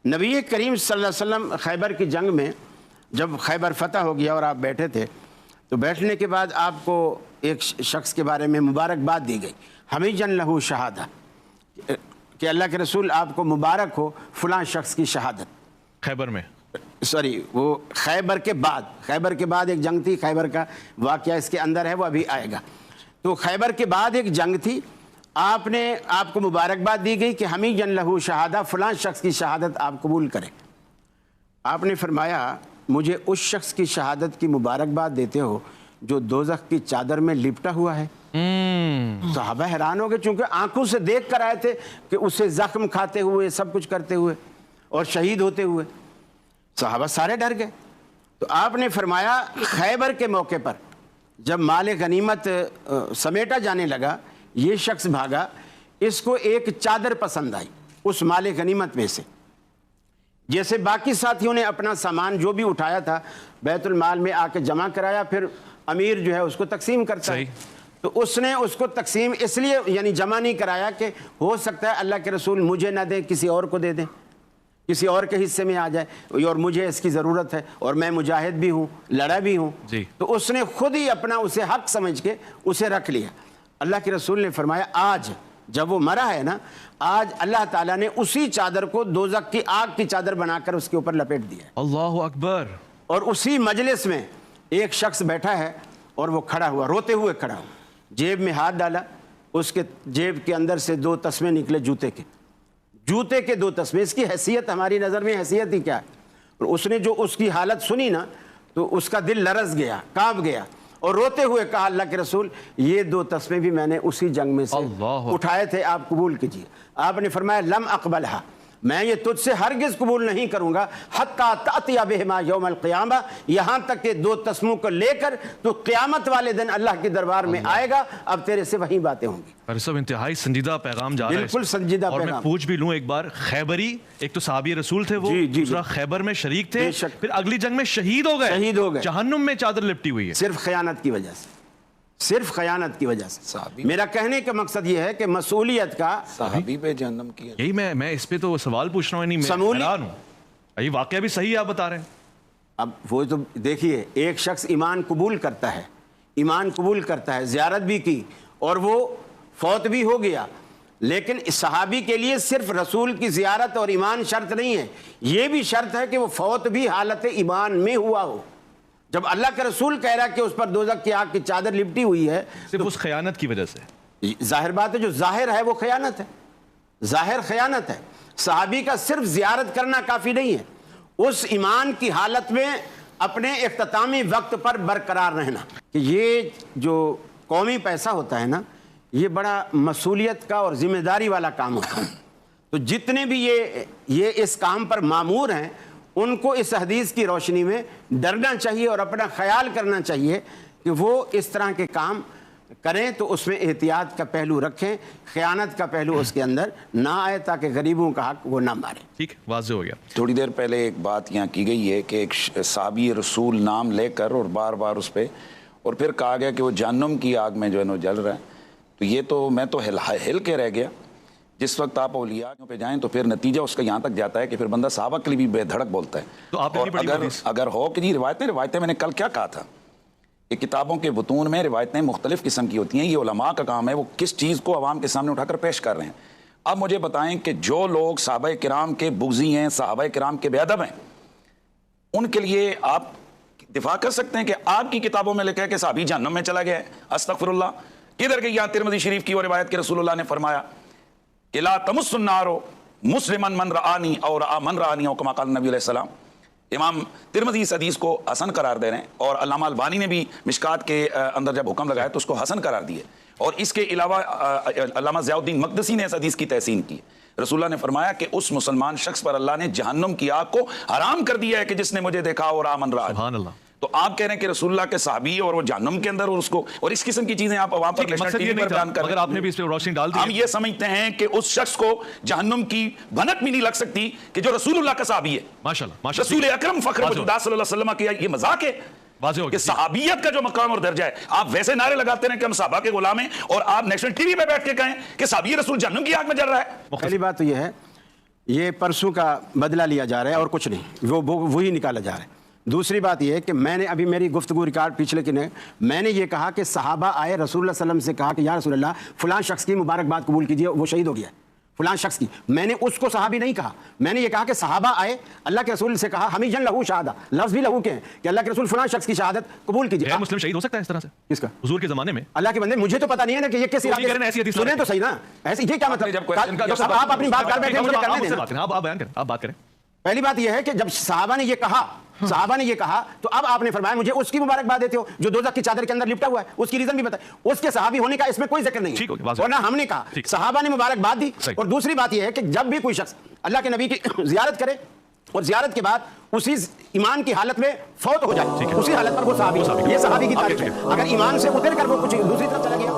نبی کریم صلی اللہ علیہ وسلم خیبر کی جنگ میں جب خیبر فتح ہو گیا اور آپ بیٹھے تھے تو بیٹھنے کے بعد آپ کو ایک شخص کے بارے میں مبارکباد دی گئی، حمیجن لہو شہادہ، کہ اللہ کے رسول آپ کو مبارک ہو فلاں شخص کی شہادت۔ خیبر میں وہ خیبر کے بعد ایک جنگ تھی، خیبر کا واقعہ اس کے اندر ہے، وہ ابھی آئے گا۔ تو خیبر کے بعد ایک جنگ تھی، آپ کو مبارکباد دی گئی کہ حمیجن لہو شہادہ، فلاں شخص کی شہادت آپ قبول کریں۔ آپ نے فرمایا مجھے اس شخص کی شہادت کی مبارکباد دیتے ہو جو دوزخ کی چادر میں لپٹا ہوا ہے۔ صحابہ حیران ہو گئے، چونکہ آنکھوں سے دیکھ کر آئے تھے کہ اسے زخم کھاتے ہوئے، سب کچھ کرتے ہوئے اور شہید ہوتے ہوئے، صحابہ سارے ڈر گئے۔ تو آپ نے فرمایا خیبر کے موقع پر جب مال غنیمت سمیٹا جانے لگا، یہ شخص بھاگا، اس کو ایک چادر پسند آئی اس مال غنیمت میں سے، جیسے باقی ساتھیوں نے اپنا سامان جو بھی اٹھایا تھا بیت المال میں آ کے جمع کرایا، پھر امیر جو ہے اس کو تقسیم کرتا ہے، تو اس نے اس کو تقسیم اس لیے یعنی جمع نہیں کرایا کہ ہو سکتا ہے اللہ کے رسول مجھے نہ دیں، کسی اور کو دے دیں، کسی اور کے حصے میں آ جائے، اور مجھے اس کی ضرورت ہے اور میں مجاہد بھی ہوں، لڑا بھی ہوں، تو اس نے خود ہی اپنا اسے حق سمجھ کے اسے رکھ لیا۔ اللہ کے رسول نے فرمایا آج جب وہ مرا ہے نا، آج اللہ تعالیٰ نے اسی چادر کو دوزخ کی آگ کی چادر بنا کر اس کے اوپر لپیٹ دیا ہے۔ اللہ اکبر۔ اور اسی مجلس میں ایک شخص بیٹھا ہے اور وہ کھڑا ہوا، روتے ہوئے کھڑا ہوا، جیب میں ہاتھ ڈالا، اس کے جیب کے اندر سے 2 تسمے نکلے جوتے کے 2 تسمے۔ اس کی حیثیت ہماری نظر میں حیثیت ہی کیا ہے، اور اس نے جو اس کی حالت سنی نا تو اس کا دل لرز گیا، کانپ گیا، اور روتے ہوئے کہا اللہ کے رسول یہ 2 تسمے بھی میں نے اسی جنگ میں سے اٹھائے تھے، آپ قبول کیجیے۔ آپ نے فرمایا لم اقبلھا، میں یہ تجھ سے ہرگز قبول نہیں کروں گا حتی تأتی بہما یوم القیامہ، یہاں تک کہ 2 تسموں کو لے کر تو قیامت والے دن اللہ کے دربار میں آئے گا، اب تیرے سے وہی باتیں ہوں گی۔ اور سب انتہائی سنجیدہ پیغام جا رہا ہے، بالکل سنجیدہ پیغام۔ اور میں پوچھ بھی لوں ایک بار، خیبری ایک تو صحابی رسول تھے، وہ دوسرا خیبر میں شریک تھے، پھر اگلی جنگ میں شہید ہو گئے، جہنم میں چادر لپٹی ہوئی ہے، صرف خیانت کی وجہ سے، صرف خیانت کی وجہ سے۔ میرا کہنے کا مقصد یہ ہے کہ مسئولیت کا صحابی پہ جہنم کی، یہی میں اس پہ تو سوال پوچھ رہا ہوں، نہیں میں حیران ہوں، یہ واقعہ بھی صحیح آپ بتا رہے ہیں۔ اب وہ تو دیکھیے ایک شخص ایمان قبول کرتا ہے، زیارت بھی کی اور وہ فوت بھی ہو گیا، لیکن صحابی کے لیے صرف رسول کی زیارت اور ایمان شرط نہیں ہے، یہ بھی شرط ہے کہ وہ فوت بھی حالت ایمان میں ہوا ہو۔ جب اللہ کے رسول کہہ رہا کہ اس پر دوزخ کی آگ کی چادر لپٹی ہوئی ہے، صرف اس خیانت کی وجہ سے، ظاہر بات ہے جو ظاہر ہے وہ خیانت ہے، ظاہر خیانت ہے۔ صحابی کا صرف زیارت کرنا کافی نہیں ہے، اس ایمان کی حالت میں اپنے اختتامی وقت پر برقرار رہنا۔ کہ یہ جو قومی پیسہ ہوتا ہے نا، یہ بڑا مسئولیت کا اور ذمہ داری والا کام ہوتا ہے، تو جتنے بھی یہ اس کام پر مامور ہیں ان کو اس حدیث کی روشنی میں ڈرنا چاہیے اور اپنا خیال کرنا چاہیے کہ وہ اس طرح کے کام کریں تو اس میں احتیاط کا پہلو رکھیں، خیانت کا پہلو اس کے اندر نہ آئے تاکہ غریبوں کا حق وہ نہ ماریں۔ ٹھیک، واضح ہو گیا۔ تھوڑی دیر پہلے ایک بات یہاں کی گئی ہے کہ ایک صحابی رسول نام لے کر اور بار بار اس پہ، اور پھر کہا گیا کہ وہ جہنم کی آگ میں جو ہے نا جل رہا ہے، تو یہ تو میں تو ہل کے رہ گیا۔ جس وقت آپ اولیاء پہ جائیں تو پھر نتیجہ اس کا یہاں تک جاتا ہے کہ پھر بندہ صحابہ کے لیے بھی بے دھڑک بولتا ہے۔ تو آپ اور اگر ہو کہ جی روایتیں میں نے کل کیا کہا تھا کہ کتابوں کے بطون میں روایتیں مختلف قسم کی ہوتی ہیں، یہ علماء کا کام ہے وہ کس چیز کو عوام کے سامنے اٹھا کر پیش کر رہے ہیں۔ اب مجھے بتائیں کہ جو لوگ صحابہ کرام کے بغضی ہیں، صحابہ کرام کے بے ادب ہیں، ان کے لیے آپ دفاع کر سکتے ہیں کہ آپ کی کتابوں میں لکھا ہے کہ صحابی جہنم میں چلا گیا ہے؟ استغفر اللہ، کدھر گئی؟ یہاں ترمذی شریف کی وہ روایت کے رسول اللہ نے فرمایا کہ لا تمس النار مسلمن من رآنی اور من رآنی او کما قال نبی علیہ السلام۔ امام ترمذی اس حدیث کو حسن قرار دے رہے ہیں، اور علامہ البانی نے بھی مشکات کے اندر جب حکم لگایا تو اس کو حسن قرار دیے، اور اس کے علاوہ علامہ ضیاء الدین مقدسی نے اس حدیث کی تحسین کی۔ رسول اللہ نے فرمایا کہ اس مسلمان شخص پر اللہ نے جہنم کی آگ کو حرام کر دیا ہے کہ جس نے مجھے دیکھا اور آمن رآنی۔ سبحان اللہ۔ تو آپ کہہ رہے ہیں کہ رسول اللہ کے صحابی اور وہ جہنم کے اندر، اور اس کو اور اس قسم کی چیزیں آپ عوام پر بیان کر رہے ہیں۔ آپ نے بھی اس پہ روشنی ڈال دی۔ ہم یہ سمجھتے ہیں کہ اس شخص کو جہنم کی بھنک بھی نہیں لگ سکتی کہ جو رسول اللہ کا صحابی ہے۔ ماشاءاللہ، رسول اکرم فخر وجود صلی اللہ علیہ وسلم کی یہ مذاق ہے کہ صحابیت کا جو مقام اور درجہ ہے، آپ ویسے نعرے لگاتے ہیں کہ ہم صحابہ کے غلام ہیں، اور آپ نیشنل ٹی وی پہ بیٹھ کے کہیں کہ صحابی رسول جہنم کی آگ میں جل رہا ہے۔ پہلی بات تو یہ ہے یہ پرسوں کا بدلہ لیا جا رہا ہے اور کچھ نہیں، وہی نکالا جا رہا ہے۔ دوسری بات یہ ہے کہ میں نے ابھی میری گفتگو ریکارڈ پچھلے کے میں نے یہ کہا کہ صحابہ آئے رسول اللہ صلی اللہ علیہ وسلم سے کہا کہ یا رسول اللہ فلاں شخص کی مبارکباد قبول کیجیے، وہ شہید ہو گیا ہے، فلاں شخص کی۔ میں نے اس کو صحابی نہیں کہا، میں نے یہ کہا کہ صحابہ آئے اللہ کے رسول سے کہا ہمیجن لہو شہادہ، لفظ بھی لہو کے ہیں کہ اللہ کے رسول فلاں شخص کی شہادت قبول کیجیے۔ غیر مسلم شہید ہو سکتا ہے اس طرح سے؟ کس کا؟ حضور کے زمانے میں اللہ کے بندے مجھے تو پتہ نہیں ہے نا کہ یہ کس سنیں تو صحیح نا، ایسے یہ کیا مطلب؟ آپ اپنی بات کر بیٹھے، مجھے کرنے دیں۔ آپ بیان کریں، آپ بات کریں۔ پہلی بات یہ ہے کہ جب صحابہ نے یہ کہا تو اب آپ نے فرمایا مجھے اس کی مبارکباد دیتے ہو جو دوزخ کی چادر کے اندر لپٹا ہوا ہے، اس کی ریزن بھی بتائیں۔ اس کے صحابی ہونے کا اس میں کوئی ذکر نہیں ہے، ورنہ ہم نے کہا صحابہ نے مبارکباد دی۔ اور دوسری بات یہ ہے کہ جب بھی کوئی شخص اللہ کے نبی کی زیارت کرے اور زیارت کے بعد اسی ایمان کی حالت میں فوت ہو جائے، اسی حالت پر وہ صحابی، یہ صحابی کی تعریف ہے۔ اگر ایمان سے اتر کر وہ کچھ دوسری طرف چلا گیا